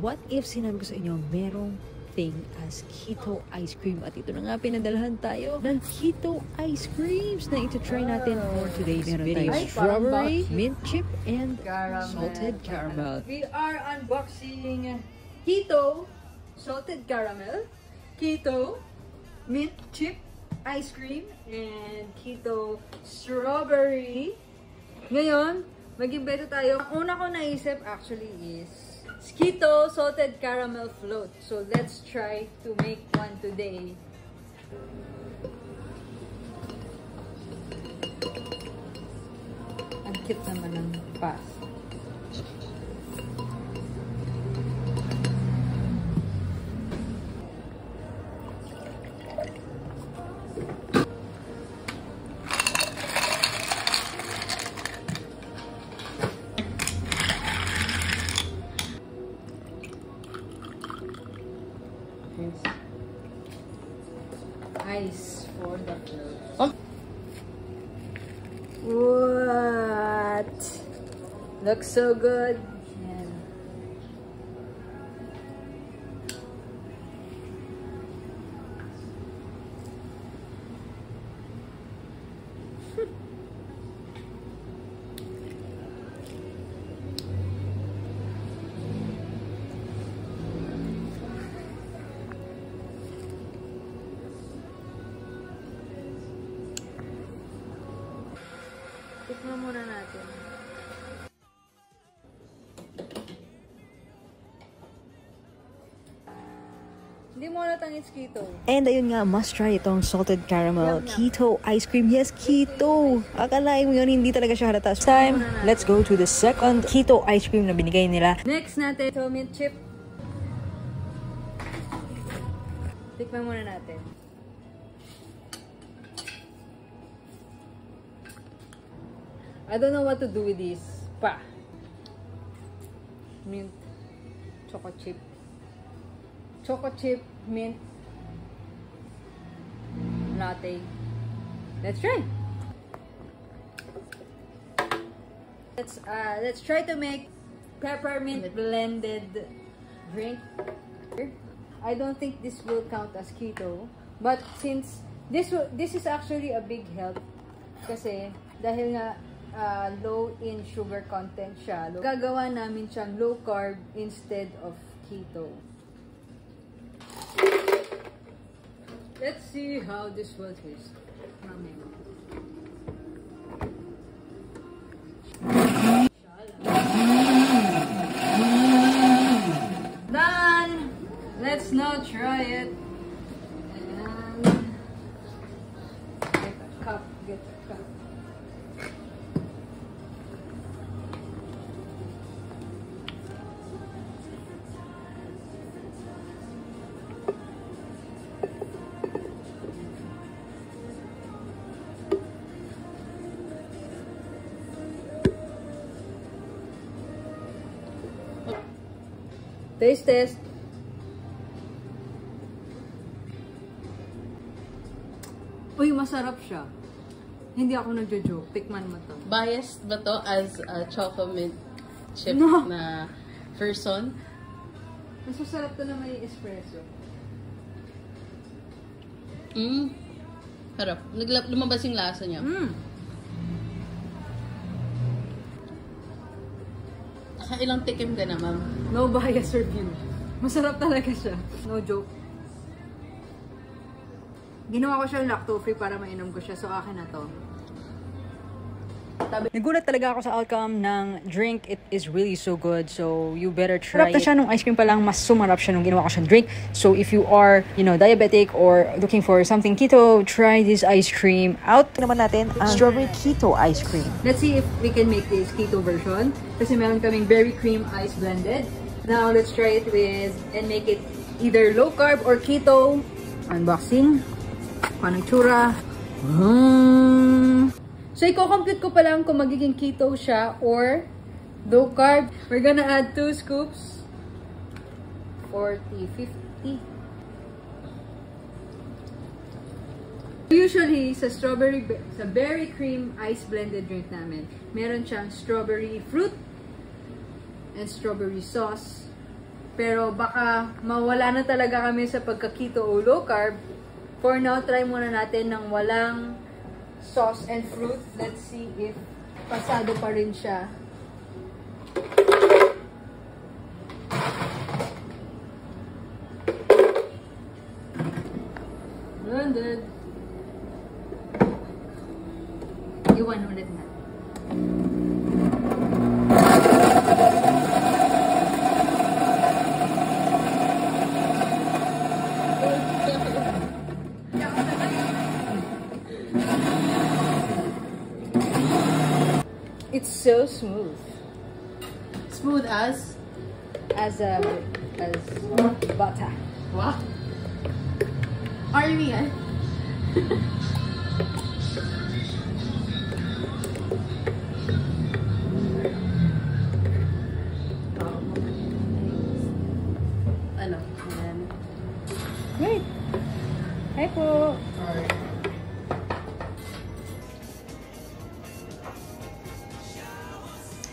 what if sinabi ko sa inyo merong thing as keto ice cream? At ito na nga, pinadalahan tayo ng keto ice creams na ito-try natin for today's video. Strawberry, mint chip, and salted caramel. We are unboxing keto salted caramel, keto mint chip ice cream, and keto strawberry. Ngayon, mag-imbento tayo. Ang una ko naisip actually is keto salted caramel float. So let's try to make one today. Ang cute naman ng pass. Ice for the float. What? Looks so good. And tikman muna natin. Hindi mo nalang it's keto. And ayun nga, must try itong salted caramel keto ice cream. Yes, keto! Akalain mo yun, hindi talaga siya halata. Time, let's go to the second keto ice cream na binigay nila. Next natin, so mint chip. Tikman muna natin. I don't know what to do with this. Pa. Mint. Choco chip. Choco chip, mint. Latte. Let's try. Let's try to make peppermint blended drink. I don't think this will count as keto, but since this is actually a big help kasi dahil nga low in sugar content siya. Gagawa namin siyang low carb instead of keto. Let's see how this will taste. Done! Let's now try it. And get a cup. Taste test. Uy, masarap siya. Hindi ako nagjo-joke. Tikman mo to. Biased ba to as a chocolate chip na person? Mas masarap to na may espresso. Harap. Lumabas yung lasa niya. Ilang tikim ka na, ma'am? No bias review. Masarap talaga siya. No joke. Ginawa ko siya lacto-free para mainom ko siya. So, akin na to. Nagulat talaga ako sa outcome ng drink. It is really so good. So, you better try it. Sarap na siya nung ice cream pa lang. Mas sumarap siya nung ginawa ko siyang drink. So, if you are, diabetic or looking for something keto, try this ice cream out. Naman natin ang strawberry keto ice cream. Let's see if we can make this keto version. Kasi meron kaming berry cream ice blended. Now, let's try it with and make it either low carb or keto. Unboxing. Paano itsura? So, i-compute ko pa lang kung magiging keto siya or low carb. We're gonna add 2 scoops. 40, 50. Usually, sa berry cream ice blended drink namin, meron siyang strawberry fruit and strawberry sauce. Pero baka mawala na talaga kami sa pagka-keto o low carb. For now, try muna natin ng walang sauce and fruit. Let's see if pasado pa rin siya. Blended. Iwan ulit na. It's so smooth. Smooth as butter. Wow. Army yan. Ano? Ayan. Wait. Hi po.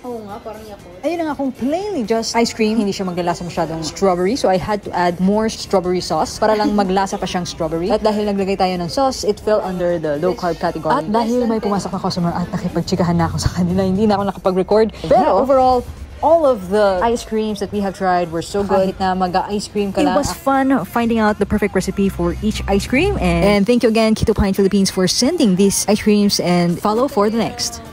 Oo nga, parang Yakult. Ayun na nga, kung plainly just ice cream, hindi siya maglalasa masyadong strawberry. So I had to add more strawberry sauce para lang maglasa pa siyang strawberry. At dahil naglagay tayo ng sauce, it fell under the low carb category. At dahil may pumasok na customer at nakipagtsikahan na ako sa kanila, hindi na ako nakapag-record. Pero overall, all of the ice creams that we have tried were so good. Kahit na mag-ice cream ka lang. It was fun finding out the perfect recipe for each ice cream. And thank you again, Keto Pine Philippines, for sending these ice creams, and follow for the next.